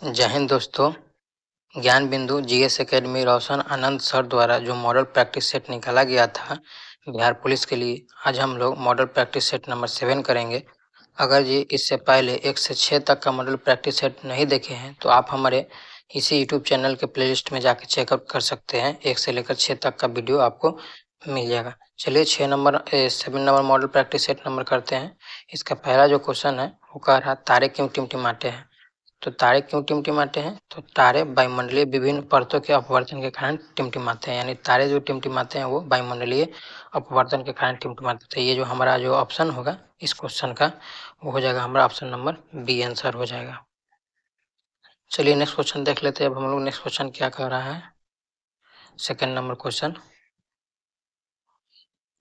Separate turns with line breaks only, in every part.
जय हिंद दोस्तों। ज्ञान बिंदु जीएस एकेडमी रोशन आनंद सर द्वारा जो मॉडल प्रैक्टिस सेट निकाला गया था बिहार पुलिस के लिए, आज हम लोग मॉडल प्रैक्टिस सेट नंबर 7 करेंगे। अगर जी इससे पहले 1 से 6 तक का मॉडल प्रैक्टिस सेट नहीं देखे हैं तो आप हमारे इसी यूट्यूब चैनल के प्लेलिस्ट में जाकर चेकआउट कर सकते हैं। 1 से लेकर 6 तक का वीडियो आपको मिल जाएगा। चलिए 7 number model practice set number करते हैं। इसका पहला जो क्वेश्चन है वो कह रहा तारे क्यों टिमटिमाते हैं। तो तारे क्यों टिमटिमाते हैं, तो तारे वायुमंडलीय विभिन्न परतों के अपवर्तन के कारण टिमटिमाते हैं, यानी तारे जो टिमटिमाते हैं वो वायुमंडलीय अपवर्तन के कारण टिमटिमाते हैं। तो ये जो हमारा जो ऑप्शन होगा इस क्वेश्चन का वो हो जाएगा हमारा ऑप्शन नंबर बी आंसर हो जाएगा। चलिए नेक्स्ट क्वेश्चन देख लेते हैं। अब हम लोग नेक्स्ट क्वेश्चन क्या कह रहा है, second number question.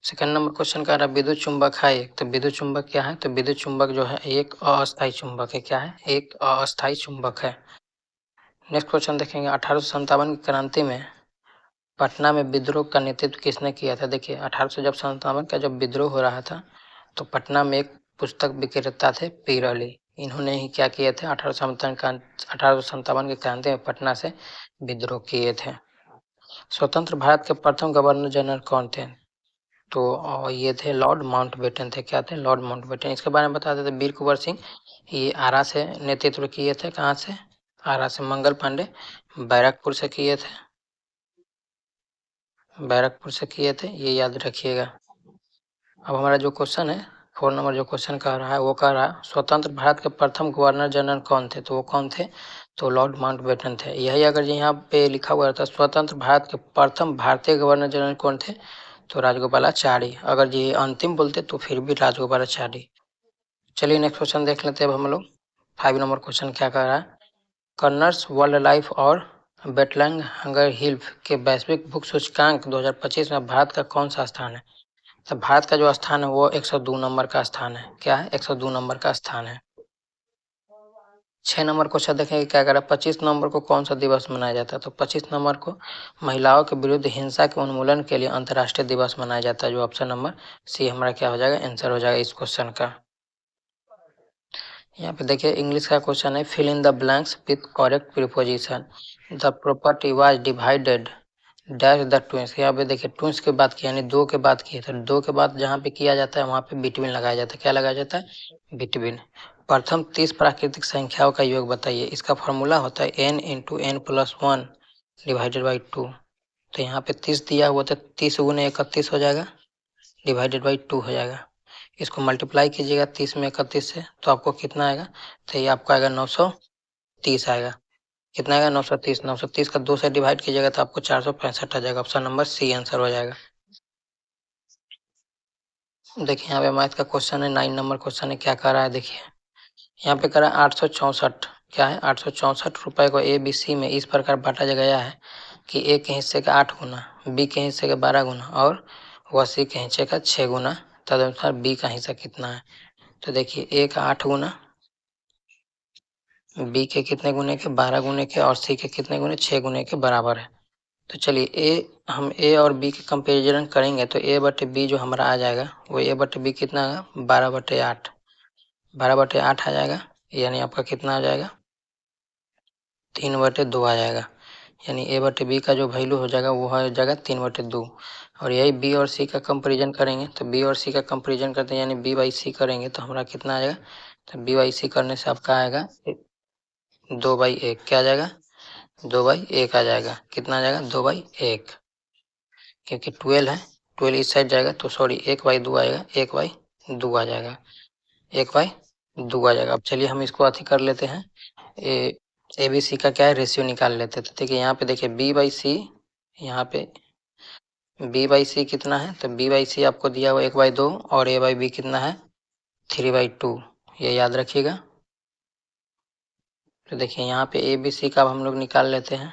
Second number question कह रहा है विद्युत चुंबक है एक। तो विद्युत चुंबक क्या है, तो विद्युत चुंबक जो है एक अस्थायी चुंबक है। क्या है, एक अस्थायी चुंबक है। नेक्स्ट क्वेश्चन देखेंगे। 1857 की क्रांति में पटना में विद्रोह का नेतृत्व किसने किया था। देखिए 1857 का जब विद्रोह हो रहा था तो पटना में एक पुस्तक विक्रेता थे पीर अली। इन्होंने ही क्या किए थे, 1857 की क्रांति में पटना से विद्रोह किए थे। स्वतंत्र भारत के प्रथम गवर्नर जनरल कौन थे, तो ये थे लॉर्ड माउंटबेटन थे। क्या थे, लॉर्ड माउंटबेटन। इसके बारे में बता देते वीर कुंवर सिंह, ये आरा से नेतृत्व किए थे। कहाँ से, आरा से। मंगल पांडे बैरकपुर से किए थे, बैरकपुर से किए थे, ये याद रखिएगा। अब हमारा जो क्वेश्चन है 4 नंबर जो क्वेश्चन कह रहा है वो कह रहा है स्वतंत्र भारत के प्रथम गवर्नर जनरल कौन थे, तो वो कौन थे, तो लॉर्ड माउंटबेटन थे। यही अगर यहाँ पे लिखा हुआ रहता स्वतंत्र भारत के प्रथम भारतीय गवर्नर जनरल कौन थे, तो राजगोपालाचारी। अगर ये अंतिम बोलते तो फिर भी राजगोपालाचारी। चलिए नेक्स्ट क्वेश्चन देख लेते हैं अब हम लोग। 5 नंबर क्वेश्चन क्या कह रहा है, कर्नर्स वर्ल्ड लाइफ और बेटलैंग हंगर हिल्फ के वैश्विक भूख सूचकांक 2025 में भारत का कौन सा स्थान है। तो भारत का जो स्थान है वो 102 नंबर का स्थान है। क्या है, 102 नंबर का स्थान है। 6 नंबर क्वेश्चन देखेंगे क्या कह रहा है 25 नवंबर को कौन सा दिवस मनाया जाता है, तो 25 नवंबर को महिलाओं के विरुद्ध हिंसा के उन्मूलन के लिए अंतर्राष्ट्रीय दिवस मनाया जाता है। जो ऑप्शन नंबर सी हमारा क्या हो जाएगा, आंसर हो जाएगा इस क्वेश्चन का। यहाँ पे देखिए इंग्लिश का क्वेश्चन है fill in the blanks with correct preposition. The property was divided dash the twins. यहाँ पे देखिए ट्विंस की बात की यानी दो के बात की है, तो दो के बाद जहाँ पे किया जाता है वहाँ पे बिटवीन लगाया जाता है। क्या लगाया जाता है, बिटवीन। प्रथम 30 प्राकृतिक संख्याओं का योग बताइए। इसका फॉर्मूला होता है n into N plus 1 divided by 2। तो यहाँ पे 30 दिया हुआ तो 30 गुने 31 हो जाएगा, डिवाइडेड बाई 2 हो जाएगा। इसको मल्टीप्लाई कीजिएगा 30 में 31 से तो आपको कितना आएगा, तो ये आपको आएगा 930 आएगा। कितना आएगा, 930। 930 का 2 से डिवाइड कीजिएगा तो आपको 465 आ जाएगा। ऑप्शन नंबर सी आंसर हो जाएगा। देखिए यहाँ पे मैथ का क्वेश्चन है, 9 नंबर क्वेश्चन है। क्या कर रहा है देखिए, यहाँ पे करा 864। क्या है, 864 रुपए को ए बी सी में इस प्रकार बांटा गया है कि ए के हिस्से का 8 गुना, बी के हिस्से का 12 गुना और वह सी के हिस्से का 6 गुना। तदनुसार बी का हिस्सा कितना है, तो देखिए ए का 8 गुना, बी के कितने गुने के, 12 गुने के, और सी के कितने गुने, 6 गुने के बराबर है। तो चलिए हम ए और बी के कंपेरिजन करेंगे तो ए बटे बी जो हमारा आ जाएगा वो ए बटे बी कितना आएगा, 12/8। 12/8 आ जाएगा, यानी आपका कितना आ जाएगा, 3/2 आ जाएगा। यानी ए बटे बी का जो वैल्यू हो जाएगा वो हो जाएगा 3/2। और यही बी और सी का कंपेरिजन करेंगे तो बी और सी का कंपेरिजन करते हैं यानी बी बाई सी करेंगे तो हमारा कितना आ जाएगा, तो बी बाई सी करने से आपका आएगा 2/1। क्या आ जाएगा, 2/1 आ जाएगा। कितना आ जाएगा, 2/1, क्योंकि 12 है, 12 इस साइड जाएगा तो सॉरी 1/2 आएगा, 1/2 आ जाएगा, 1/2 आ जाएगा। अब चलिए हम इसको अथी कर लेते हैं, ए बी सी का क्या है रेशियो निकाल लेते थे। देखिए यहाँ पे देखिए बी बाई सी, यहाँ पे बी बाई सी कितना है, तो बी बाई सी आपको दिया हुआ 1/2 और ए बाई बी कितना है 3/2, ये याद रखिएगा। तो देखिए यहाँ पे ए बी सी का अब हम लोग निकाल लेते हैं।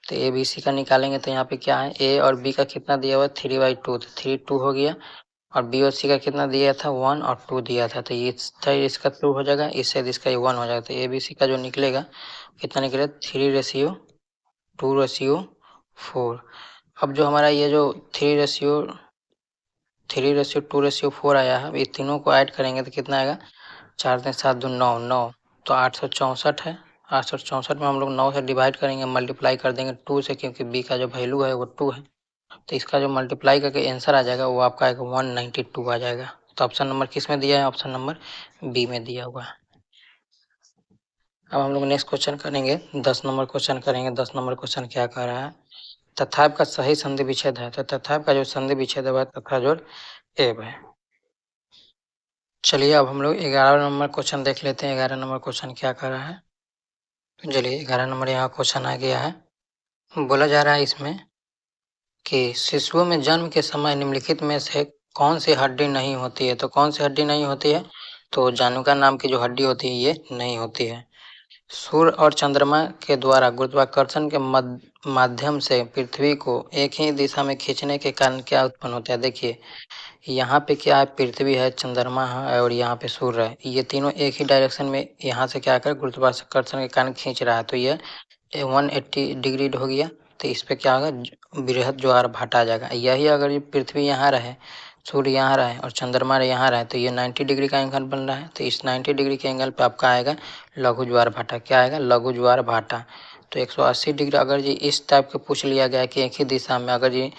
तो ए बी सी का निकालेंगे तो यहाँ पे क्या है, ए और बी का कितना दिया हुआ है 3/2, तो 3 2 हो गया। और बी और सी का कितना दिया था 1 और 2 दिया था, तो ये साइड इसका 2 हो जाएगा, इस साइड इसका 1 हो जाएगा। तो ए बी सी का जो निकलेगा कितना निकलेगा 3:2:4। अब जो हमारा ये जो 3:2:4 आया है, ये तीनों को ऐड करेंगे तो कितना आएगा, 4 3 7 2 9 9, तो 864 है। 864 में हम लोग 9 से डिवाइड करेंगे, मल्टीप्लाई कर देंगे 2 से, क्योंकि बी का जो वैल्यू है वो 2 है। तो इसका जो मल्टीप्लाई करके आंसर आ जाएगा वो आपका आएगा 192 आ जाएगा। तो ऑप्शन नंबर किस में दिया है? ऑप्शन नंबर बी में दिया हुआ है। अब हम लोग नेक्स्ट क्वेश्चन करेंगे, 10 नंबर क्वेश्चन करेंगे। 10 नंबर क्वेश्चन क्या कह रहा है? तथाप का सही संधि विच्छेद है। तो तथाप का जो संधि विच्छेद है वह तथा जोड़ एब है। चलिए अब हम लोग 11 नंबर क्वेश्चन देख लेते हैं। 11 नंबर क्वेश्चन क्या कर रहा है? तो चलिए 11 नंबर यहाँ क्वेश्चन आ गया है। बोला जा रहा है इसमें कि शिशुओं में जन्म के समय निम्नलिखित में से कौन सी हड्डी नहीं होती है? तो कौन सी हड्डी नहीं होती है? तो जानुका नाम की जो हड्डी होती है ये नहीं होती है। सूर्य और चंद्रमा के द्वारा गुरुत्वाकर्षण के माध्यम से पृथ्वी को एक ही दिशा में खींचने के कारण क्या उत्पन्न होता है? देखिए यहाँ पे क्या है, पृथ्वी है, चंद्रमा है और यहाँ पे सूर्य है। ये तीनों एक ही डायरेक्शन में यहाँ से क्या कर गुरुत्वाकर्षण के कारण खींच रहा है। तो ये 180 डिग्री हो गया। तो इस पे क्या होगा? बृहद ज्वार भाटा आ जाएगा। यही अगर ये पृथ्वी यहाँ रहे, सूर्य यहाँ रहे और चंद्रमा यहाँ रहे तो ये 90 डिग्री का एंगल बन रहा है। तो इस 90 डिग्री के एंगल पे आपका आएगा लघु ज्वार भाटा। क्या आएगा? लघु ज्वार भाटा। तो 180 डिग्री अगर जी इस टाइप के पूछ लिया गया कि एक ही दिशा में, अगर जी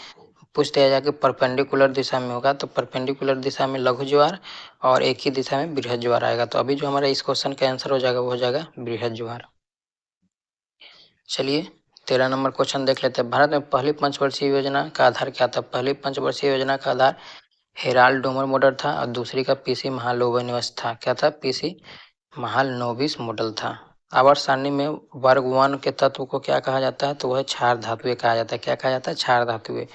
पूछ दिया जाए कि परपेंडिकुलर दिशा में होगा तो परपेंडिकुलर दिशा में लघु ज्वार और एक ही दिशा में बृहद ज्वार आएगा। तो अभी जो हमारा इस क्वेश्चन का आंसर हो जाएगा वो हो जाएगा बृहद ज्वार। चलिए 13 नंबर क्वेश्चन देख लेते हैं। भारत में पहली पंचवर्षीय योजना का आधार क्या था? पहली पंचवर्षीय योजना का आधार हेराल्ड डोमर मॉडल था और दूसरी का पीसी महालनोबिस था। क्या था? पीसी महालनोबिस मॉडल था। आवर्त सारणी में वर्ग 1 के तत्व को क्या कहा जाता है? तो वह क्षार धातुएं कहा जाता है। क्या कहा जाता है? क्षार धातुएं।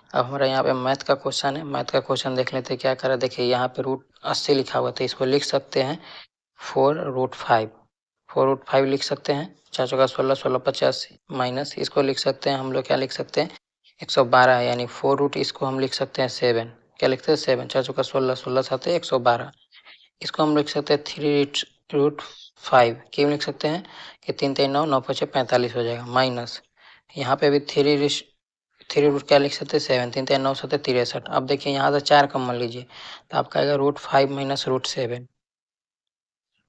अब हमारा यहाँ पे मैथ का क्वेश्चन है। मैथ का क्वेश्चन देख लेते हैं क्या करा। देखिए यहाँ पे √80 लिखा हुआ था, इसको लिख सकते हैं 4√5। 4√5 लिख सकते हैं। 4 चौका 16, 16 85 माइनस इसको लिख सकते हैं हम लोग, क्या लिख सकते हैं? 112 है, यानी 4 रूट इसको हम लिख सकते हैं 7। क्या लिखते हैं? 7। 4 चौका 16, 16 7 112। इसको हम लिख सकते हैं 3√5। क्यों लिख सकते हैं कि 3 3 9 9 5 45 हो जाएगा, माइनस यहाँ पे भी 3 रूट क्या लिख सकते हैं? 7। 3 3 9 7 63। अब देखिए यहाँ से 4 कॉमन लीजिए तो आपका आएगा √5 माइनस √7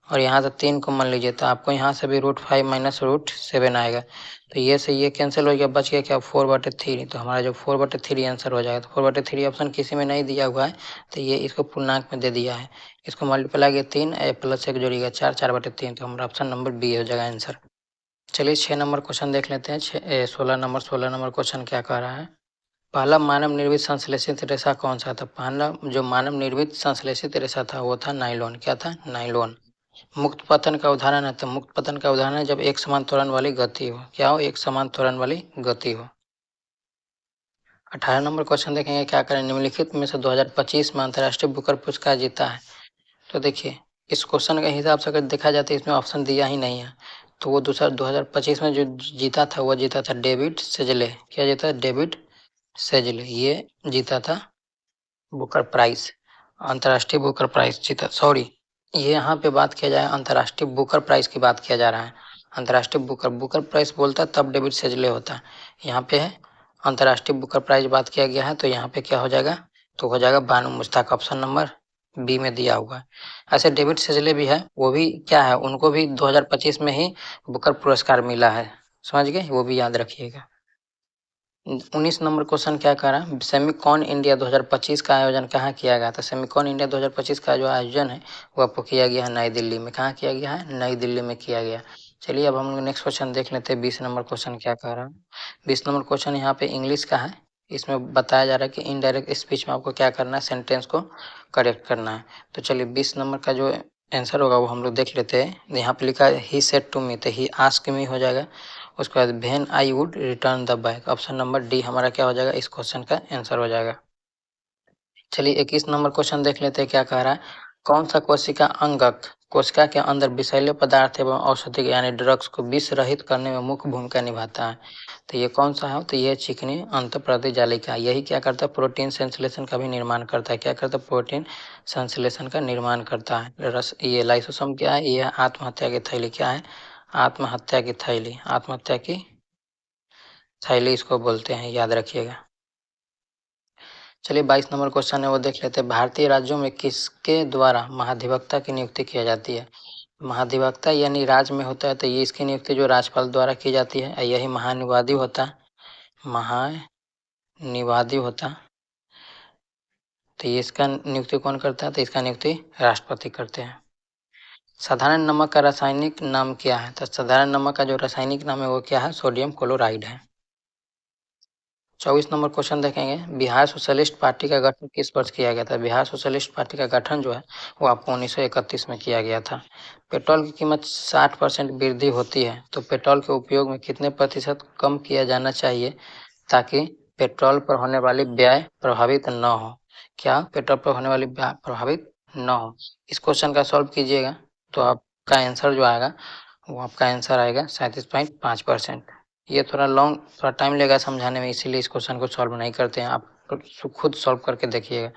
और यहाँ से 3 कॉमन लीजिए तो आपको यहाँ से भी √5 माइनस √7 आएगा। तो ये से ये कैंसिल हो गया, बच गया क्या? 4/3। तो हमारा जो 4/3 आंसर हो जाएगा। तो 4/3 ऑप्शन किसी में नहीं दिया हुआ है तो ये इसको पूर्णांक में दे दिया है। इसको मल्टीप्लाई किया 3 प्लस 1 जोड़िएगा 4, 4/3। तो हमारा ऑप्शन नंबर बी हो जाएगा आंसर। चलिए 6 नंबर क्वेश्चन देख लेते हैं। 16 नंबर क्वेश्चन क्या कह रहा है? पहला मानव निर्मित संश्लेषित रेशा कौन सा था? पहला जो मानव निर्मित संश्लेषित रेशा था वो था नाइलॉन। क्या था? नाइलॉन। मुक्त पतन का उदाहरण है, तो मुक्त पतन का उदाहरण है जब एक समान त्वरण वाली गति हो। क्या हो? एक समान त्वरण वाली गति हो। 18 नंबर क्वेश्चन देखेंगे क्या करें। निम्नलिखित में से 2025 में अंतर्राष्ट्रीय बुकर पुरस्कार जीता है। तो देखिए इस क्वेश्चन के हिसाब से अगर देखा जाए तो इसमें ऑप्शन दिया ही नहीं है। तो वो दूसरा 2025 में जो जीता था वो जीता था डेविड सेजले। क्या जीता? डेविड सेजले ये जीता था बुकर प्राइज, अंतर्राष्ट्रीय बुकर प्राइज जीता। सॉरी, ये यहाँ पे बात किया जाए अंतर्राष्ट्रीय बुकर प्राइज की बात किया जा रहा है। अंतर्राष्ट्रीय बुकर बुकर प्राइज बोलता है तब डेविड सेजले होता है। यहाँ पे है अंतर्राष्ट्रीय बुकर प्राइज बात किया गया है तो यहाँ पे क्या हो जाएगा? तो हो जाएगा बानू मुश्ताक। ऑप्शन नंबर बी में दिया हुआ है। ऐसे डेविड सेजले भी है, वो भी क्या है, उनको भी 2025 में ही बुकर पुरस्कार मिला है। समझ गए? वो भी याद रखिएगा। 19 नंबर क्वेश्चन क्या कर रहा है? सेमिकॉन इंडिया 2025 का आयोजन कहाँ किया गया था? सेमिकॉन इंडिया 2025 का जो आयोजन है वो आपको किया गया है नई दिल्ली में। कहाँ किया गया है? नई दिल्ली में किया गया। चलिए अब हम लोग नेक्स्ट क्वेश्चन देख लेते हैं। 20 नंबर क्वेश्चन क्या कह रहा है? 20 नंबर क्वेश्चन यहाँ पे इंग्लिश का है। इसमें बताया जा रहा है कि इनडायरेक्ट स्पीच में आपको क्या करना है? सेंटेंस को करेक्ट करना है। तो चलिए 20 नंबर का जो आंसर होगा वो हम लोग देख लेते हैं। यहाँ पे लिखा है ही सेड टू मी, तो ही आस्क मी हो जाएगा। उसके बाद when I would return the bag. Option number D हमारा क्या हो जाएगा? इस क्वेश्चन का आंसर हो जाएगा। चलिए 21 नंबर क्वेश्चन देख लेते हैं क्या कह रहा है? कौन सा कोशिका अंगक कोशिका के अंदर विषैले पदार्थ एवं औषधि यानी ड्रग्स को विष रहित करने में मुख्य भूमिका निभाता है? तो ये कौन सा है? तो ये चिकनी अंतःप्रति जालिका। यही क्या करता है? प्रोटीन संश्लेषण का भी निर्माण करता है। क्या करता है? प्रोटीन संश्लेषण का निर्माण करता है। रस ये लाइसोसोम क्या है? ये आत्महत्या की थैली। क्या है? आत्महत्या की थैली। आत्महत्या की थैली इसको बोलते हैं, याद रखिएगा। चलिए 22 नंबर क्वेश्चन है वो देख लेते हैं। भारतीय राज्यों में किसके द्वारा महाधिवक्ता की नियुक्ति की जाती है? महाधिवक्ता यानी राज्य में होता है, तो ये इसकी नियुक्ति जो राज्यपाल द्वारा की जाती है, यही महानिवादी होता है। महानिवादी होता, तो ये इसका नियुक्ति कौन करता है? तो इसका नियुक्ति राष्ट्रपति करते हैं। साधारण नमक का रासायनिक नाम क्या है? तो साधारण नमक का जो रासायनिक नाम है वो क्या है? सोडियम क्लोराइड है। 24 नंबर क्वेश्चन देखेंगे, बिहार सोशलिस्ट पार्टी का गठन किस वर्ष किया गया था? बिहार सोशलिस्ट पार्टी का गठन जो है वो आपको 1931 में किया गया था। पेट्रोल की कीमत 60% वृद्धि होती है, तो पेट्रोल के उपयोग में कितने प्रतिशत कम किया जाना चाहिए ताकि पेट्रोल पर होने वाली व्यय प्रभावित न हो? क्या पेट्रोल पर होने वाली व्यय प्रभावित न हो? इस क्वेश्चन का सॉल्व कीजिएगा तो आपका आंसर जो आएगा वो आपका आंसर आएगा 37.5%। ये थोड़ा लॉन्ग, थोड़ा टाइम लेगा समझाने में, इसीलिए इस क्वेश्चन को सॉल्व नहीं करते हैं। आप खुद सॉल्व करके देखिएगा।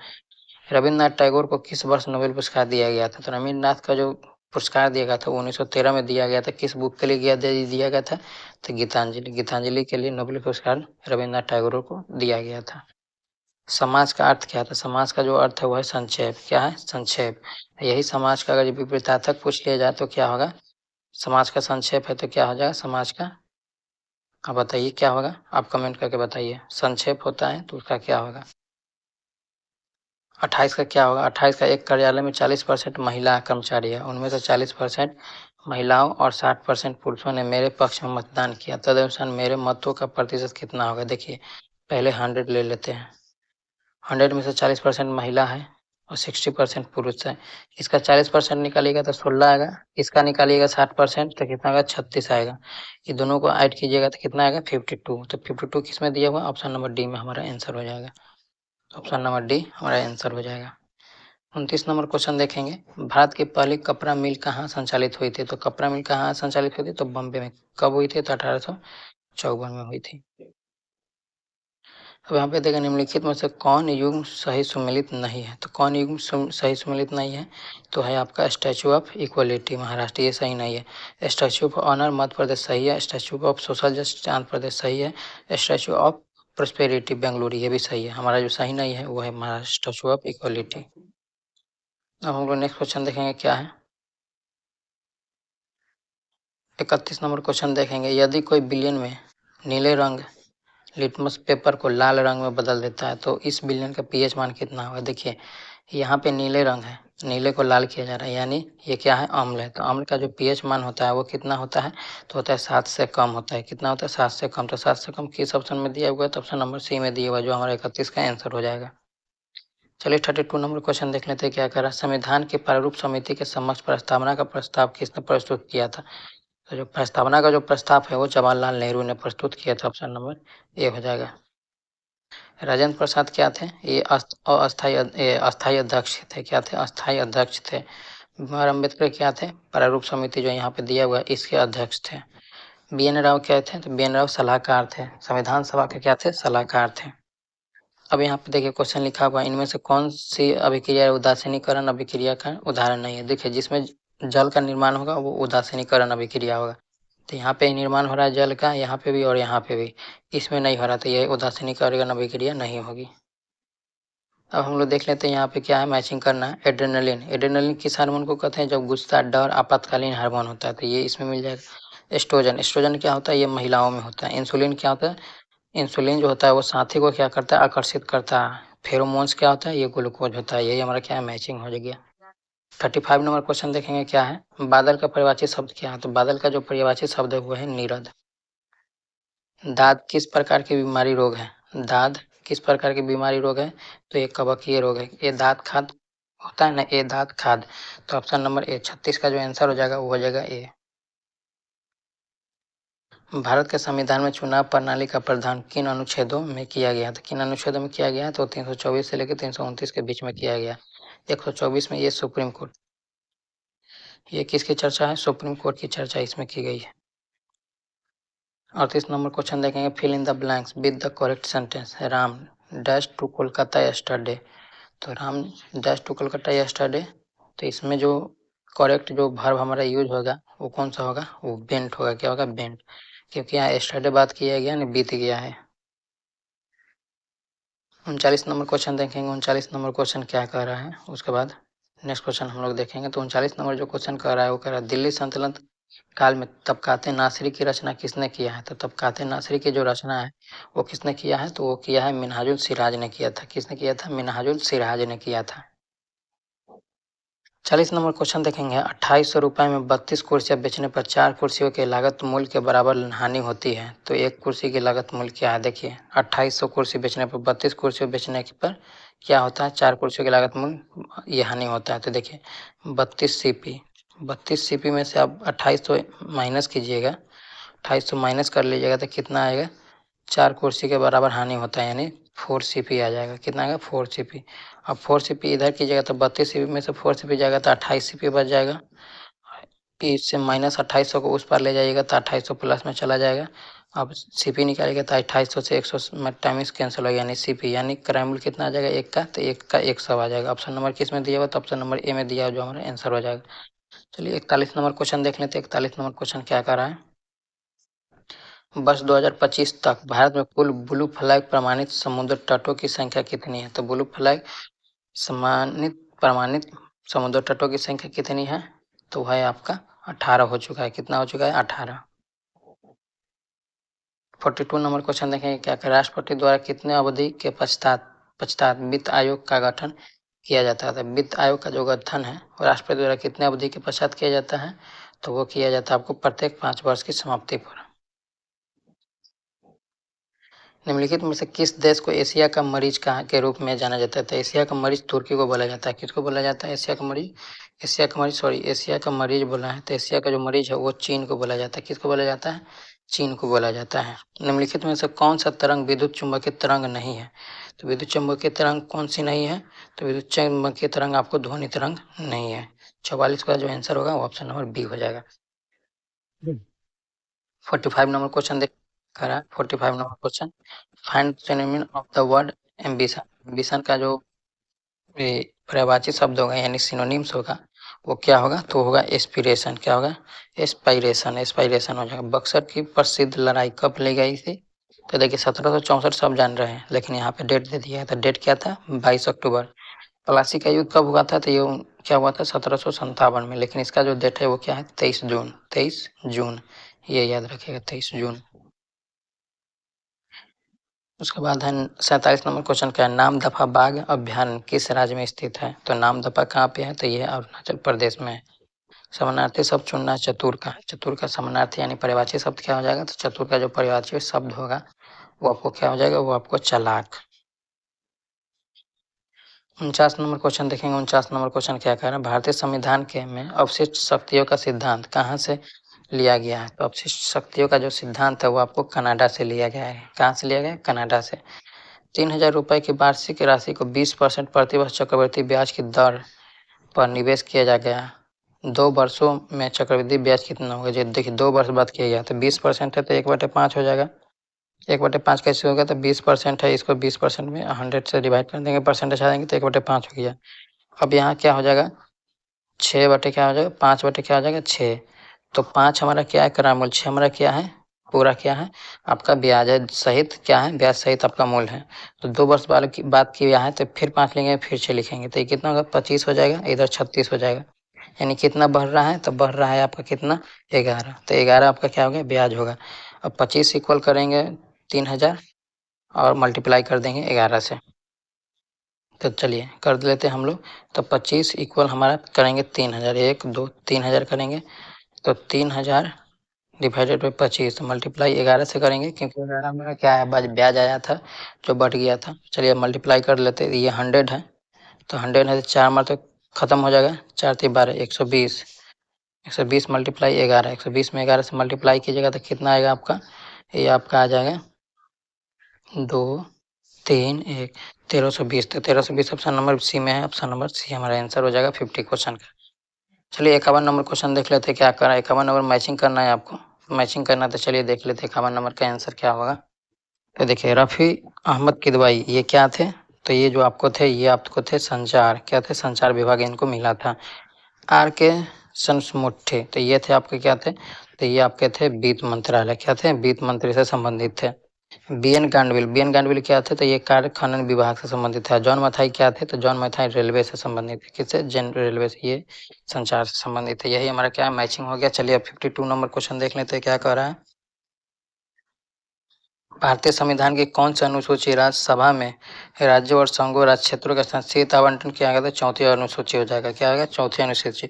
रविन्द्रनाथ टैगोर को किस वर्ष नोबेल पुरस्कार दिया गया था? तो रविन्द्रनाथ का जो पुरस्कार दिया गया था वो 1913 में दिया गया था। किस बुक के लिए दिया गया था? तो गीतांजलि। गीतांजलि के लिए नोबेल पुरस्कार रविन्द्रनाथ टैगोर को दिया गया था। समाज का अर्थ क्या था? समाज का जो अर्थ है वो है संक्षेप। क्या है? संक्षेप। यही समाज का अगर विपरीतार्थक पूछ लिया जाए तो क्या होगा? समाज का संक्षेप है तो क्या हो जाएगा? समाज का, आप बताइए क्या होगा? आप कमेंट करके बताइए। संक्षेप होता है तो उसका क्या होगा? 28 का क्या होगा? 28 का, एक कार्यालय में 40% महिला कर्मचारी है, उनमें से 40% महिलाओं और 60% पुरुषों ने मेरे पक्ष में मतदान किया, तदनुसार मेरे मतों का प्रतिशत कितना होगा? देखिए पहले 100 ले लेते हैं। 100 में से 40% महिला है और 60% पुरुष है। इसका 40% निकालिएगा तो 16 आएगा, इसका निकालिएगा 60% तो कितना आएगा? 36 आएगा। ये दोनों को ऐड कीजिएगा तो कितना आएगा? 52। तो 52 किस में दिया हुआ? ऑप्शन नंबर डी में हमारा आंसर हो जाएगा। ऑप्शन नंबर डी हमारा आंसर हो जाएगा। 29 नंबर क्वेश्चन देखेंगे, भारत की पहली कपड़ा मिल कहाँ संचालित हुई थी? तो कपड़ा मिल कहाँ संचालित हुई थी? तो बॉम्बे में। कब हुई थी? तो 1854 में हुई थी। अब यहाँ पे देखा, निम्नलिखित में से कौन युग्म सही सुमेलित नहीं है? तो कौन युग्म सही सुमेलित नहीं है? तो है आपका स्टैचू ऑफ इक्वलिटी, महाराष्ट्र, ये सही नहीं है। Statue of honour Madhya Pradesh सही है। Statue of social justice Andhra Pradesh सही है। स्टैचू ऑफ प्रोस्पेरिटी बेंगलुरु, ये भी सही है। हमारा जो सही नहीं है वो है हमारा स्टैचू ऑफ इक्वलिटी। अब हम लोग नेक्स्ट क्वेश्चन देखेंगे क्या है। 31 नंबर क्वेश्चन देखेंगे, यदि कोई विलयन में नीले रंग लिटमस पेपर को लाल रंग में बदल देता है तो इस विलयन का पीएच मान कितना होगा? देखिए यहाँ पे नीले रंग है, नीले को लाल किया जा रहा है, यानी ये क्या है? अम्ल है। तो अम्ल का जो पीएच मान होता है वो कितना होता है? तो होता है 7 से कम होता है। कितना होता है? 7 से कम। तो 7 से कम किस ऑप्शन में दिया हुआ है? तो ऑप्शन नंबर सी में दिया हुआ है, जो हमारा 31 का आंसर हो जाएगा। चलिए 32 नंबर क्वेश्चन देख लेते हैं क्या कह रहा है। संविधान की प्रारूप समिति के समक्ष प्रस्तावना का प्रस्ताव किसने प्रस्तुत किया था? तो जो प्रस्तावना का जो प्रस्ताव है वो जवाहरलाल नेहरू ने प्रस्तुत किया था। ऑप्शन नंबर ए हो जाएगा। राजेंद्र प्रसाद क्या थे? ये अस्थायी अध्यक्ष थे। क्या थे? अस्थायी अध्यक्ष थे। बी.आर. अम्बेडकर क्या थे? प्रारूप समिति जो यहाँ पे दिया हुआ है इसके अध्यक्ष थे। बी.एन. राव क्या थे? तो बी.एन. राव सलाहकार थे, संविधान सभा के क्या थे? सलाहकार थे। अब यहाँ पे देखिए क्वेश्चन लिखा हुआ है, इनमें से कौन सी अभिक्रिया उदासीनीकरण अभिक्रिया का उदाहरण नहीं है? देखिए जिसमें जल का निर्माण होगा वो उदासीनीकरण अभिक्रिया होगा। तो यहाँ पे निर्माण हो रहा है जल का, यहाँ पे भी और यहाँ पे भी, इसमें नहीं हो रहा, तो ये उदासीनीकरण अभिक्रिया नहीं होगी। अब हम लोग देख लेते हैं यहाँ पे क्या है, मैचिंग करना है। एड्रेनलिन, एड्रेनलिन किस हार्मोन को कहते हैं? जब गुस्सा, डर, आपातकालीन हार्मोन होता है, तो ये इसमें मिल जाएगा। एस्ट्रोजन, एस्ट्रोजन क्या होता है? ये महिलाओं में होता है। इंसुलिन क्या होता है? इंसुलिन जो होता है वो साथी को क्या करता है? आकर्षित करता है। फेरोमोन्स क्या होता है? ये ग्लूकोज होता है। यही हमारा क्या है? मैचिंग हो गया। 35 नंबर क्वेश्चन देखेंगे क्या है, बादल का परिभाषित शब्द क्या है? तो बादल का जो परिभाषित शब्द है वो है नीरद। दाद किस प्रकार की बीमारी रोग है? दाद किस प्रकार की बीमारी रोग है? तो ये कवकीय रोग है। ये दांत खाद होता है ना, ये दांत खाद। तो ऑप्शन नंबर ए, 36 का जो आंसर हो जाएगा वो हो जाएगा ए। भारत के संविधान में चुनाव प्रणाली का प्रावधान किन अनुच्छेदों में किया गया? तो किन अनुच्छेदों में किया गया है? तो 324 से लेकर 329 के बीच में किया गया। 124 में ये सुप्रीम कोर्ट, ये किसकी चर्चा है? सुप्रीम कोर्ट की चर्चा इसमें की गई है। 38 नंबर क्वेश्चन देखेंगे, fill in the blanks with the correct sentence. Ram dash to Kolkata yesterday. तो Ram dash to Kolkata yesterday, तो इसमें जो करेक्ट जो वर्ब हमारा यूज होगा वो कौन सा होगा? वो बेंट होगा। क्या होगा? बेंट, क्योंकि यहाँ यस्टरडे बात किया गया ना, बीत गया है। 39 नंबर क्वेश्चन देखेंगे। 39 नंबर क्वेश्चन क्या कह रहा है उसके बाद नेक्स्ट क्वेश्चन हम लोग देखेंगे। तो 39 नंबर जो क्वेश्चन कर रहा है वो कह रहा है दिल्ली सल्तनत काल में तबकाते नासिरी की रचना किसने किया है? तो तबकाते नासिरी की जो रचना है वो किसने किया है? तो वो किया है मिनहाजुल सिराज ने किया था। किसने किया था? मिनहाजुल सिराज ने किया था। 40 नंबर क्वेश्चन देखेंगे। 2800 रुपये में 32 कुर्सियाँ बेचने पर 4 कुर्सियों के लागत मूल्य के बराबर हानि होती है, तो एक कुर्सी की लागत मूल्य क्या है? देखिए 2800 कुर्सी बेचने पर 32 कुर्सियों बेचने पर क्या होता है? 4 कुर्सियों की लागत मूल्य ये हानि होता है। तो देखिए 32 सीपी में से आप 2800 माइनस कीजिएगा, 2800 माइनस कर लीजिएगा तो कितना आएगा? 4 कुर्सी के बराबर हानि होता है, यानी 4 CP आ जाएगा। कितना आएगा? 4 CP। अब 4 CP इधर कीजिएगा तो 32 CP में से 4 CP जाएगा तो 28 CP बच जाएगा। इससे माइनस 2800 को उस पार ले जाइएगा तो 2800 प्लस में चला जाएगा। अब सीपी निकालेगा तो 2800 से 100 में टाइम्स कैंसिल हो गया, यानी सीपी यानी क्रय मूल्य कितना आ जाएगा? एक का, तो एक का 100 आ जाएगा। ऑप्शन नंबर किस में दिया हुआ? तो ऑप्शन नंबर ए में दिया हुआ, जो हमारा आंसर हो जाएगा। चलिए 41 नंबर क्वेश्चन देख लेते हैं। 41 नंबर क्वेश्चन क्या कर रहा है? वर्ष 2025 तक भारत में कुल ब्लू फ्लैग प्रमाणित समुद्र तटों की संख्या कितनी है? तो ब्लू फ्लैग प्रमाणित समुद्र तटों की संख्या कितनी है? तो है आपका 18 हो चुका है। कितना हो चुका है? 18। 42 नंबर क्वेश्चन देखेंगे क्या कि राष्ट्रपति द्वारा कितने अवधि के पश्चात पश्चात वित्त आयोग का गठन किया जाता है? तो वित्त आयोग का जो गठन है वो राष्ट्रपति द्वारा कितने अवधि के पश्चात किया जाता है? तो वो किया जाता है आपको प्रत्येक 5 वर्ष की समाप्ति पर। निम्नलिखित में से किस देश को एशिया का मरीज कहाँ के रूप में जाना जाता है? तो एशिया का मरीज तुर्की को बोला जाता है। किसको बोला जाता है? एशिया का मरीज बोला है तो एशिया का जो मरीज है वो चीन को बोला जाता है। किसको बोला जाता है? चीन को बोला जाता है। निम्नलिखित में से कौन सा तरंग विद्युत चुंबकीय तरंग नहीं है? तो विद्युत चुंबकीय तरंग कौन सी नहीं है? तो विद्युत चुंबकीय तरंग आपको ध्वनि तरंग नहीं है। 44 का जो आंसर होगा वो ऑप्शन नंबर बी हो जाएगा। 45 नंबर क्वेश्चन देख करा। 45 number question, find synonym of the word ambition. Ambition का जो पर्यायवाची शब्द होगा यानी सिनोनिम्स होगा वो क्या होगा? तो होगा एस्पिरेशन। क्या होगा? एस्पायरेशन। एस्पायरेशन हो जाएगा। बक्सर की प्रसिद्ध लड़ाई कब ली गई थी? तो देखिए 1764 सब जान रहे हैं, लेकिन यहाँ पे डेट दे दिया है। तो डेट क्या था? 22 अक्टूबर। प्लासी का युद्ध कब हुआ था? तो ये क्या हुआ था? 1757 में। लेकिन इसका जो डेट है वो क्या है? 23 जून। 23 जून, ये याद रखिएगा, 23 जून। उसके बाद है 47 नंबर क्वेश्चन क्या है? नाम दफा बाघ अभ्यारण्य किस राज्य में स्थित है? तो नाम दफा कहाँ पे है? तो ये अरुणाचल प्रदेश में है। समानार्थी शब्द चुनना है चतुर का। चतुर का समानार्थी यानी पर्यायवाची शब्द क्या हो जाएगा? तो चतुर का जो पर्यायवाची शब्द होगा वो आपको क्या हो जाएगा? वो आपको चालाक। 49 नंबर क्वेश्चन देखेंगे। 49 नंबर क्वेश्चन क्या कह रहा है? भारतीय संविधान के में अवशिष्ट शक्तियों का सिद्धांत कहाँ से लिया गया है? तो अवशिष्ट शक्तियों का जो सिद्धांत है वो आपको कनाडा से लिया गया है। कहाँ से लिया गया है? कनाडा से। 3000 रुपये की वार्षिक राशि को 20% प्रतिवर्ष चक्रवृद्धि ब्याज की दर पर निवेश किया जा गया। 2 वर्षों में चक्रवृद्धि ब्याज कितना होगा? जो देखिए 2 वर्ष बाद किया गया तो 20% है तो 1/5 हो जाएगा। 1/5 कैसे होगा? तो 20% है, इसको 20% में 100 से डिवाइड कर देंगे, परसेंटेज आ जाएंगे तो 1/5 हो गया। अब यहाँ क्या हो जाएगा? 6 बटे क्या हो जाएगा? 5 बटे क्या हो जाएगा? 6। तो 5 हमारा क्या है? करामूल। 6 हमारा क्या है? पूरा क्या है? आपका ब्याज है सहित क्या है? ब्याज सहित आपका मूल है। तो 2 वर्ष बाद की बात किया है तो फिर 5 लेंगे, फिर 6 लिखेंगे तो ये कितना होगा? 25 हो जाएगा। इधर 36 हो जाएगा। यानी कितना बढ़ रहा है? तो बढ़ रहा है आपका कितना? 11। तो 11 आपका क्या हो गया? ब्याज होगा। अब 25 इक्वल करेंगे 3000 और मल्टीप्लाई कर देंगे 11 से। तो चलिए कर लेते हैं हम लोग। तो 25 इक्वल हमारा करेंगे 3000। 1 2 3000 करेंगे तो 3000 डिवाइडेड बाई 25 मल्टीप्लाई 11 से करेंगे, क्योंकि 11 में क्या है? ब्याज आया था जो बढ़ गया था। चलिए मल्टीप्लाई कर लेते हैं। ये 100 है तो 100 है तो 4 मार तो खत्म हो जाएगा। 4 3 12, 120। 120 मल्टीप्लाई 11, 120 में 11 से मल्टीप्लाई कीजिएगा तो कितना आएगा आपका? ये आपका आ जाएगा 2 3 1 1320। तो 1320 ऑप्शन नंबर सी में है। ऑप्शन नंबर सी हमारा आंसर हो जाएगा 50 क्वेश्चन का। चलिए 51 नंबर क्वेश्चन देख लेते हैं क्या कर रहा है। 51 नंबर मैचिंग करना है आपको। मैचिंग करना तो चलिए देख लेते हैं 51 नंबर का आंसर क्या होगा। तो देखिए रफ़ी अहमद किदवाई ये क्या थे? तो ये जो आपको थे ये आपको थे संचार, क्या थे? संचार विभाग इनको मिला था। आर के सनसमुट्ठे तो ये थे आपके क्या थे? तो ये आपके थे वित्त मंत्रालय। क्या थे? वित्त मंत्री से संबंधित थे। बी एन गांडविल क्या थे, तो ये कार्य खनन विभाग से संबंधित है। जॉन मथाई क्या थे, तो जॉन मथाई रेलवे से संबंधित है। किससे? जेन रेलवे से, ये संचार से संबंधित है। यही हमारा क्या मैचिंग हो गया। चलिए अब 52 नंबर क्वेश्चन देख लेते हैं क्या कह रहा है। भारतीय संविधान की कौन सी अनुसूची राज्यसभा में राज्यों और संघों राज्य क्षेत्रों का संक्षिप्त आवंटन किया गया था? चौथी अनुसूची हो जाएगा। क्या होगा? चौथी अनुसूची।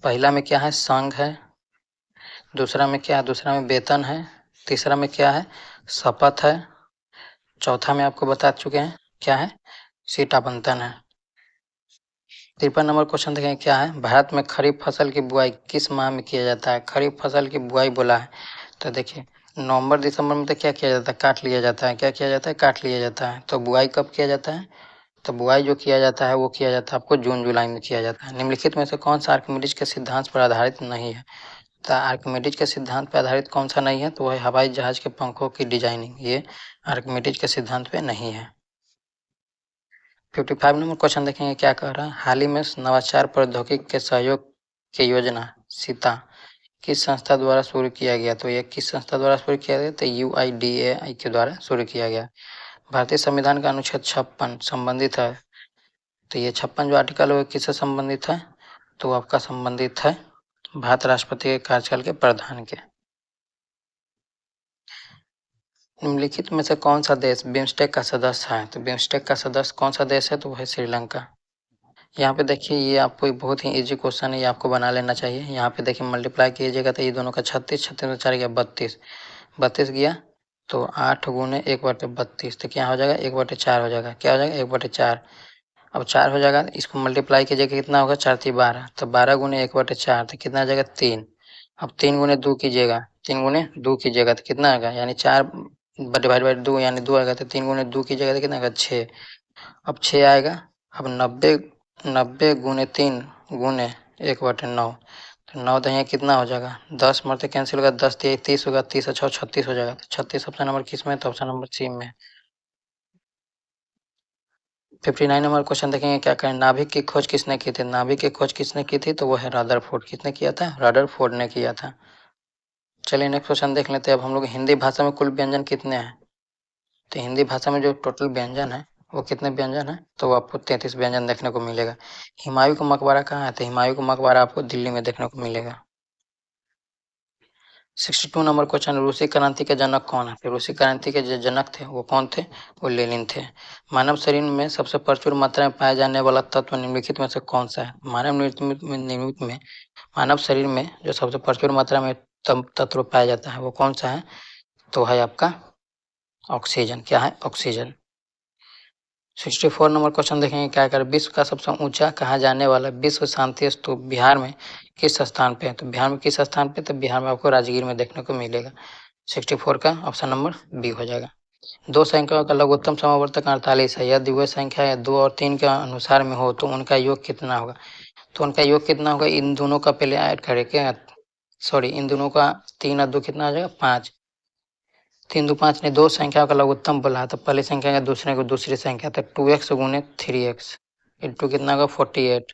पहला में क्या है? संघ है। दूसरा में क्या है? दूसरा में वेतन है। तीसरा में क्या है? शपथ है। चौथा में आपको बता चुके हैं क्या है? सीट आवंटन है। 53 नंबर क्वेश्चन देखें क्या है। भारत में खरीफ फसल की बुआई किस माह में किया जाता है? खरीफ फसल की बुआई बोला है, तो देखिए नवंबर दिसंबर में तो क्या किया जाता है? काट लिया जाता है। क्या किया जाता है? काट लिया जाता है। तो बुआई कब किया जाता है? तो बुआई जो किया जाता है वो किया जाता है आपको जून जुलाई में किया जाता है। निम्नलिखित में से कौन सा आर्किमिडीज के सिद्धांत पर आधारित नहीं है? तो आर्किमिडीज के सिद्धांत पर आधारित कौन सा नहीं है? तो वह हवाई जहाज के पंखों की डिजाइनिंग, ये आर्किमिडीज के सिद्धांत पे नहीं है। 55 नंबर क्वेश्चन देखेंगे क्या कह रहा है। हाल ही में नवाचार प्रौद्योगिकी के सहयोग की योजना सीता किस संस्था द्वारा शुरू किया गया? तो ये किस संस्था द्वारा शुरू किया गया? तो UIDAI के द्वारा शुरू किया गया। भारतीय संविधान का अनुच्छेद 56 संबंधित है, तो ये 56 जो आर्टिकल है वो किससे संबंधित है? तो आपका संबंधित है भारत राष्ट्रपति के कार्यकाल के प्रावधान के। निम्नलिखित में से कौन सा देश बिम्स्टेक का सदस्य है? तो बिम्स्टेक का सदस्य कौन सा देश है? तो वह है श्रीलंका। यहाँ पे देखिए ये आपको एक बहुत ही इजी क्वेश्चन है, ये आपको बना लेना चाहिए। यहाँ पे देखिए मल्टीप्लाई कीजिएगा तो ये दोनों का 36, 36 में 4 गया 32, 32 गया तो 8 गुने 1/32, तो क्या हो जाएगा? 1/4 हो जाएगा। क्या हो जाएगा? 1/4। अब 4 हो जाएगा, इसको मल्टीप्लाई कीजिएगा कितना होगा? 4 3 12, तो 12 गुने 1/4 तो कितना आ जाएगा? 3। अब 3 गुने 2 कीजिएगा, 3 गुने 2 कीजिएगा तो कितना आएगा? यानी 4 डिवाइड बाई 2 यानी 2 आएगा, तो 3 गुने 2 कीजिएगा तो कितना आएगा? 6। अब 6 आएगा। अब 90, 90 गुने 3 गुने 1/9, तो 9 दहिया कितना हो जाएगा? 10 मरते कैंसिल होगा, 10 दिया 30 होगा, 30 अच्छा 36 हो जाएगा। तो 36 ऑप्शन नंबर किस में है? तो ऑप्शन नंबर सी में। 59 नंबर क्वेश्चन देखेंगे क्या करें। नाभिक की खोज किसने की थी? नाभिक की खोज किसने की थी? तो वो है रदरफोर्ड। किसने किया था? रदरफोर्ड ने किया था। चलिए नेक्स्ट क्वेश्चन देख लेते हैं अब हम लोग। हिंदी भाषा में कुल व्यंजन कितने हैं? तो हिंदी भाषा में जो टोटल व्यंजन है वो कितने व्यंजन है? तो आपको 33 व्यंजन देखने को मिलेगा। हुमायूं का मकबरा कहाँ है? तो हुमायूं का मकबरा आपको दिल्ली में देखने को मिलेगा। 62 नंबर क्वेश्चन। रूसी क्रांति के जनक कौन है? तो रूसी क्रांति के जो जनक थे वो कौन थे? वो लेनिन थे। मानव शरीर में सबसे प्रचुर मात्रा में पाया जाने वाला तत्व निम्नलिखित में से कौन सा है? मानव शरीर में जो सबसे प्रचुर मात्रा में तत्व पाया जाता है वो कौन सा है? तो है आपका ऑक्सीजन। क्या है? ऑक्सीजन। 64 नंबर क्वेश्चन देखेंगे क्या कर। विश्व का सबसे ऊंचा कहा जाने वाला विश्व शांति स्तूप बिहार में किस स्थान पे है? तो बिहार में किस स्थान पे? तो बिहार में आपको राजगीर में देखने को मिलेगा। 64 का ऑप्शन नंबर बी हो जाएगा। दो संख्याओं का लघुत्तम समावर्तक 48 है। यदि वह संख्या या 2 और 3 के अनुसार में हो तो उनका योग कितना होगा? तो उनका योग कितना होगा? इन दोनों का पहले ऐड करेंगे, सॉरी इन दोनों का 3 और 2 कितना आ जाएगा? 5। 3 2 5 ने दो संख्याओं का लघुत्तम बोला है, तो पहली संख्या का दूसरे को दूसरी संख्या तक 2x गुने 3x इंटू कितना होगा? 48।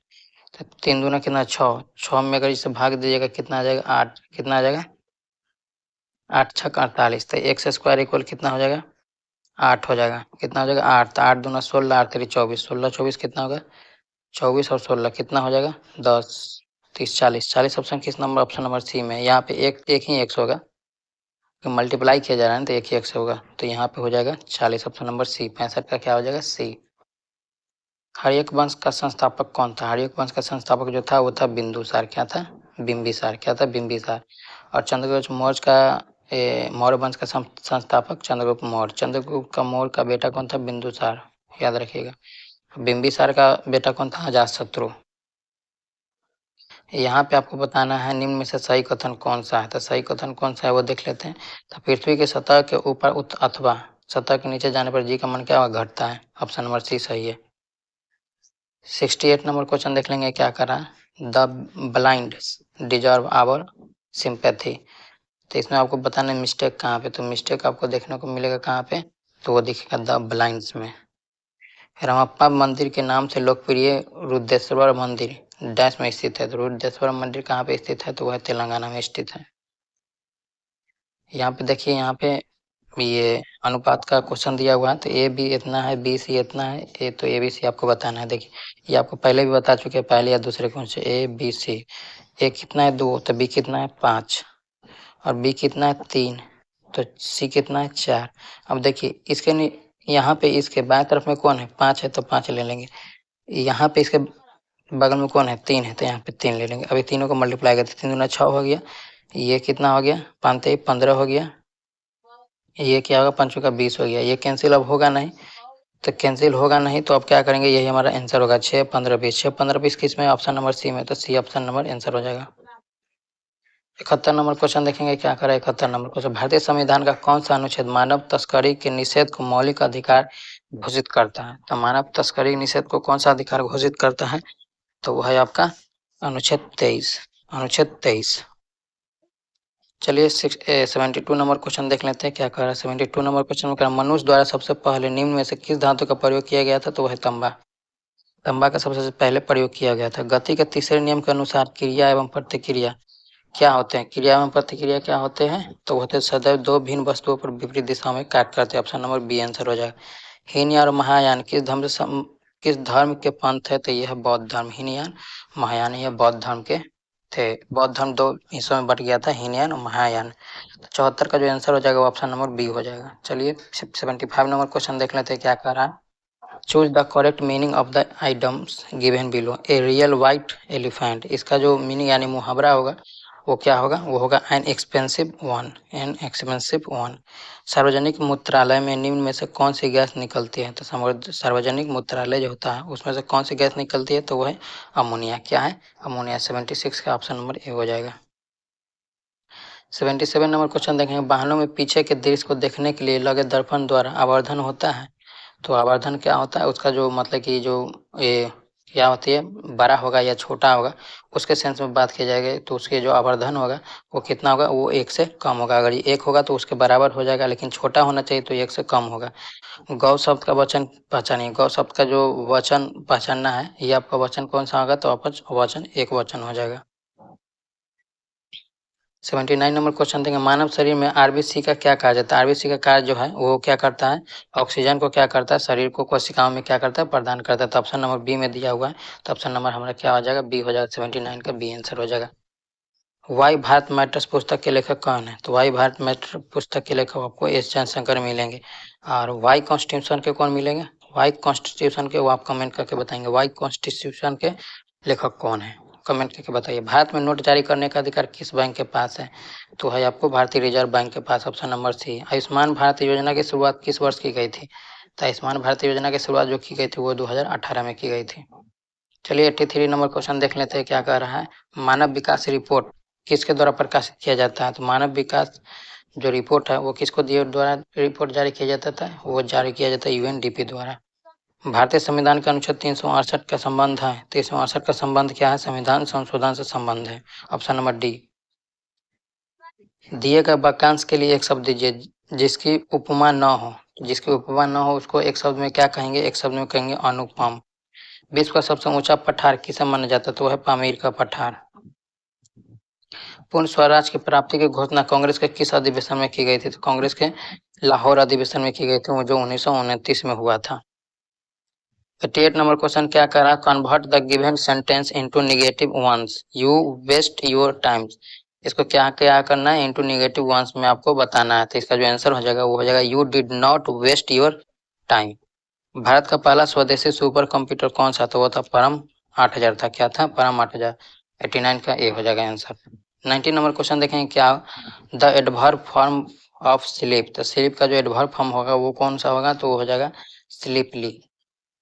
तो 3 दूना कितना? 6। 6 में अगर इसे भाग दीजिएगा कितना आ जाएगा? 8। कितना आ जाएगा? 8 छक 48, तो एक्स स्क्वायर इक्वल कितना हो जाएगा? 8 हो जाएगा। कितना हो जाएगा? 8। तो 8 दूना 16, 8 3 24, 16 24 कितना होगा? 24 और 16 कितना हो जाएगा? 10 30 40। 40 ऑप्शन किस नंबर? ऑप्शन नंबर सी में। यहाँ पे एक ही एक्स होगा, मल्टीप्लाई किया जा रहा है ना, तो एक ही एक्स होगा, तो यहाँ पे हो जाएगा 40 ऑप्शन नंबर सी। 65 का क्या हो जाएगा? सी। हर्यक वंश का संस्थापक कौन था? हर्यक वंश का संस्थापक जो था वो था बिंदुसार। क्या था? बिंबिसार। क्या था? बिंबिसार। और चंद्रगुप्त मौर्य का मौर्य वंश का संस्थापक चंद्रगुप्त मौर्य। चंद्रगुप्त का मौर्य का बेटा कौन था? बिंदुसार। याद रखिएगा। बिंबिसार का बेटा कौन था? अजातशत्रु। यहाँ पे आपको बताना है निम्न में से सही कथन कौन सा है। तो सही कथन कौन सा है वो देख लेते हैं। तो पृथ्वी के सतह के ऊपर अथवा सतह के नीचे जाने पर जी का मन क्या होगा? घटता है। ऑप्शन नंबर सी सही है। 68 नंबर क्वेश्चन देख लेंगे क्या करा। The blind deserve our sympathy. तो इसमें आपको बताना है मिस्टेक कहाँ पे। तो मिस्टेक आपको देखने को मिलेगा कहाँ पे? तो वो दिखेगा द ब्लाइंड्स में। रामप्पा मंदिर के नाम से लोकप्रिय रुद्रेश्वर मंदिर डैश में स्थित है। तो रुद्रेश्वर मंदिर कहाँ पे स्थित है? तो वह तेलंगाना में स्थित है। यहाँ पे देखिए, यहाँ पे ये अनुपात का क्वेश्चन दिया हुआ है, तो ए बी इतना है, बी सी इतना है, ए तो ए बी सी आपको बताना है। देखिए ये आपको पहले भी बता चुके हैं, पहले या दूसरे क्वेश्चन, ए बी सी। ए कितना है 2, तो बी कितना है 5, और बी कितना है 3, तो सी कितना है 4। अब देखिए इसके यहाँ पे इसके बाएं तरफ में कौन है 5 है, तो 5 ले लेंगे। यहाँ पे इसके बगल में कौन है 3 है, तो यहाँ पे 3 ले लेंगे। अभी तीनों को मल्टीप्लाई करते 3 दूना 6 हो गया, ये कितना हो गया 5 15 हो गया, ये क्या होगा 5 का 20 हो गया। ये कैंसिल अब होगा नहीं, तो कैंसिल होगा नहीं तो अब क्या करेंगे, यही हमारा आंसर होगा 6 15 20। 6 15 20 किस में, ऑप्शन नंबर सी में, तो सी ऑप्शन नंबर आंसर हो जाएगा। 71 नंबर क्वेश्चन देखेंगे क्या करा। 71 नंबर क्वेश्चन, भारतीय संविधान का कौन सा अनुच्छेद मानव तस्करी के निषेध को मौलिक अधिकार घोषित करता है। तो मानव तस्करी निषेध को कौन सा अधिकार घोषित करता है, तो वह है आपका अनुच्छेद 23। अनुच्छेद 23। चलिए 72 नंबर क्वेश्चन देख लेते हैं क्या कह रहा है। 72 नंबर क्वेश्चन में कह रहा है, मनुष्य द्वारा सबसे पहले निम्न में से किस धातु का प्रयोग किया गया था, तो वह तांबा। तांबा का सबसे पहले प्रयोग किया गया था। गति के तीसरे नियम के अनुसार क्रिया एवं प्रतिक्रिया क्या होते हैं। क्रिया एवं प्रतिक्रिया क्या होते हैं, तो होते सदैव दो भिन्न वस्तुओं पर विपरीत दिशा में कार्य करते हैं। ऑप्शन नंबर बी आंसर हो जाएगा। हीनयान और महायान किस धर्म के पंथ है, तो यह है बौद्ध धर्म। हीनयान महायान ये बौद्ध धर्म के थे। बौद्ध धर्म दो हिस्सों में बट गया था, हीनयान और महायान। 74 का जो आंसर हो जाएगा वो ऑप्शन नंबर बी हो जाएगा। चलिए 75 नंबर क्वेश्चन देख लेते हैं क्या कह रहा है। Choose the correct meaning of the items given below. A real white elephant, इसका जो मीनिंग यानी मुहावरा होगा वो क्या होगा, वो होगा an expensive one. An expensive one. सार्वजनिक मूत्रालय में निम्न में से कौन सी गैस निकलती है, तो सार्वजनिक मूत्रालय जो होता है उसमें से कौन सी गैस निकलती है, तो वो है अमोनिया। क्या है, अमोनिया। 76 का ऑप्शन नंबर ए हो जाएगा। 77 नंबर क्वेश्चन देखेंगे, वाहनों में पीछे के दृश्य को देखने के लिए लगे दर्पण द्वारा आवर्धन होता है। तो आवर्धन क्या होता है, उसका जो मतलब कि जो ये क्या होती है, बड़ा होगा या छोटा होगा, उसके सेंस में बात की जाएगी तो उसके जो आवर्धन होगा वो कितना होगा, वो 1 से कम होगा। अगर ये 1 होगा तो उसके बराबर हो जाएगा, लेकिन छोटा होना चाहिए तो 1 से कम होगा। गौ शब्द का वचन पहचानिए। गौ शब्द का जो वचन पहचानना है, ये आपका वचन कौन सा होगा, तो आपका वचन एक वचन हो जाएगा। 79 नंबर क्वेश्चन देंगे, मानव शरीर में आरबीसी का क्या कार्य जाता है। आरबीसी का कार्य जो है वो क्या करता है, ऑक्सीजन को क्या करता है, शरीर को कोशिकाओं में क्या करता है, प्रदान करता है। तो ऑप्शन नंबर बी में दिया हुआ है, तो ऑप्शन नंबर हमारा क्या हो जाएगा, बी हो जाएगा। 79 का बी आंसर हो जाएगा। वाई भारत मैटर्स पुस्तक के लेखक कौन है, तो वाई भारत मैटर पुस्तक के लेखक आपको एस जयशंकर मिलेंगे। और वाई कॉन्स्टिट्यूशन के कौन मिलेंगे, वाई कॉन्स्टिट्यूशन के वो आप कमेंट करके बताएंगे, वाई कॉन्स्टिट्यूशन के लेखक कौन है, कमेंट करके बताइए। भारत में नोट जारी करने का अधिकार किस बैंक के पास है, तो है आपको भारतीय रिजर्व बैंक के पास। Option number C. Ayushman Bharat Yojana की शुरुआत किस वर्ष की गई थी, तो आयुष्मान भारत योजना की शुरुआत जो की गई थी वो 2018 में की गई थी। चलिए 83 नंबर क्वेश्चन देख लेते हैं क्या कह रहा है। मानव विकास रिपोर्ट किसके द्वारा प्रकाशित किया जाता है, तो मानव विकास जो रिपोर्ट है वो किसको दिए द्वारा रिपोर्ट जारी किया जाता था, वो जारी किया जाता है यूएनडीपी द्वारा। भारतीय संविधान के अनुच्छेद 368 का संबंध है, 368 का संबंध क्या है, संविधान संशोधन से संबंध है। Option number D. दिए गए वाक्यांश के लिए एक शब्द दीजिए जिसकी उपमा न हो। जिसकी उपमा न हो उसको एक शब्द में क्या कहेंगे, एक शब्द में कहेंगे अनुपम। विश्व का सबसे ऊंचा पठार किसे माना जाता है, तो है पामीर का पठार। पूर्ण स्वराज की प्राप्ति की घोषणा कांग्रेस के किस अधिवेशन में की गई थी, तो कांग्रेस के लाहौर अधिवेशन में की गई थी, वो जो 1929 में हुआ था। 88 नंबर क्वेश्चन क्या कर रहा है, convert the given sentence into negative ones, you waste your times. इसको क्या क्या करना है, इनटू नेगेटिव वंस में आपको बताना है। तो इसका जो आंसर हो जाएगा वो हो जाएगा you did not waste your time. Bharat का पहला स्वदेशी सुपर कंप्यूटर कौन सा था, वो था परम 8000 था। क्या था, परम 8000। 89 का ए हो जाएगा आंसर। 90 नंबर क्वेश्चन देखेंगे क्या, the adverb form of sleep. तो स्लीप का जो एडवर्ब फॉर्म होगा वो कौन सा होगा, तो वो हो जाएगा स्लीपली।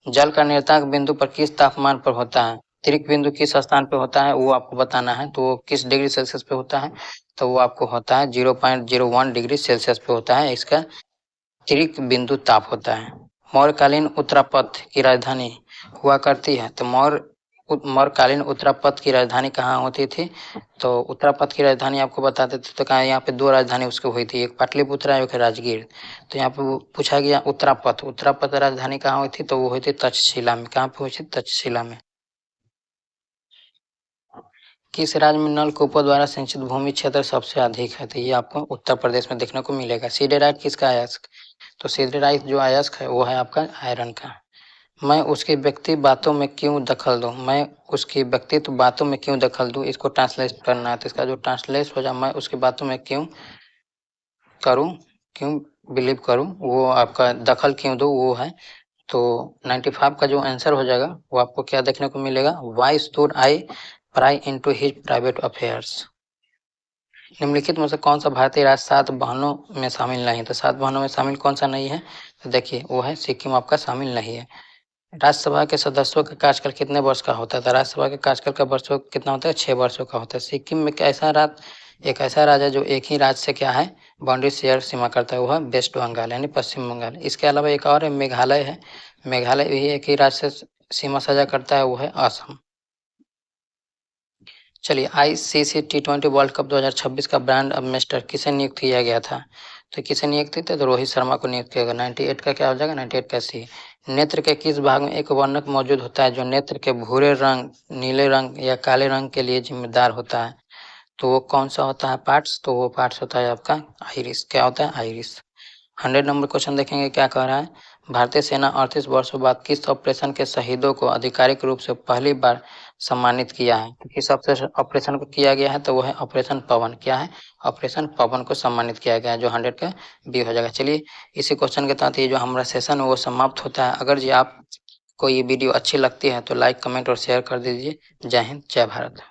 जल का निर्तांक बिंदु पर किस तापमान पर होता है, तिरिक बिंदु किस स्थान पे होता है वो आपको बताना है। तो किस डिग्री सेल्सियस पे होता है, तो वो आपको होता है 0.01 डिग्री सेल्सियस पे होता है, इसका तिरिक बिंदु ताप होता है। मौर्यकालीन उत्तरापथ की राजधानी हुआ करती है, तो मौर्यकालीन उत्तरापथ की राजधानी कहाँ होती थी, तो उत्तरापथ की राजधानी आपको बताते थे, तो कहाँ यहाँ पे दो राजधानी उसकी हुई थी, एक पाटलिपुत्र एक राजगीर। तो यहाँ पे पूछा गया उत्तरापथ, उत्तरापथ राजधानी कहाँ हुई थी, तो वो हुई थी तक्षशिला में। कहाँ पे हुई थी, तक्षशिला में। किस राज्य में नलकूपों द्वारा सिंचित भूमि क्षेत्र सबसे अधिक है? तो ये आपको उत्तर प्रदेश में देखने को मिलेगा। सीडेराइट किसका अयस्क? तो सीडेराइट जो अयस्क है वो है आपका आयरन का। मैं उसकी व्यक्ति बातों में क्यों दखल दूं? मैं उसकी व्यक्तित्व बातों में क्यों दखल दूं, इसको ट्रांसलेट करना है। तो इसका जो ट्रांसलेट हो जाए, मैं उसकी बातों में क्यों करूं, क्यों बिलीव करूं, वो आपका दखल क्यों दूं वो है। तो 95 का जो आंसर हो जाएगा वो आपको क्या देखने को मिलेगा? Why should I price into his private affairs. निम्नलिखित में से कौन सा भारतीय राज्य 7 बहनों में शामिल नहीं? तो 7 बहनों में शामिल कौन सा नहीं है? तो देखिए वो है सिक्किम, आपका शामिल नहीं है। राज्यसभा के सदस्यों का कार्यकाल कितने वर्ष का होता है? तो राज्यसभा के कार्यकाल का वर्षों कितना होता है? 6 वर्षों का होता है। सिक्किम में एक ऐसा राज्य है जो एक ही राज्य से क्या है, बाउंड्री शेयर सीमा करता है, वो है वेस्ट बंगाल यानी पश्चिम बंगाल। इसके अलावा एक और है, मेघालय है। मेघालय भी एक ही राज्य से सीमा साझा करता है, वो है असम। चलिए, ICC T20 वर्ल्ड कप 2026 का ब्रांड एम्बेसडर किसे नियुक्त किया गया था? तो किसे नियुक्त किया? तो रोहित शर्मा को नियुक्त किया गया। 98 का क्या हो जाएगा? 98 का सी। नेत्र के किस भाग में एक वर्णक मौजूद होता है जो नेत्र के भूरे रंग, नीले रंग या काले रंग के लिए जिम्मेदार होता है? तो वो कौन सा होता है पार्ट्स? तो वो पार्ट्स होता है आपका आइरिस। क्या होता है? आइरिस। 100 नंबर क्वेश्चन देखेंगे क्या कह रहा है। भारतीय सेना 38 वर्षों बाद किस ऑपरेशन के शहीदों को आधिकारिक रूप से पहली बार सम्मानित किया है? तो किस ऑपरेशन को किया गया है? तो वो है ऑपरेशन पवन। क्या है? ऑपरेशन पवन को सम्मानित किया गया है, जो 100 का बी हो जाएगा। चलिए, इसी क्वेश्चन के तहत ये जो हमारा सेशन है वो समाप्त होता है। अगर जी आप को ये वीडियो अच्छी लगती है तो लाइक, कमेंट और शेयर कर दीजिए। जय हिंद, जय भारत।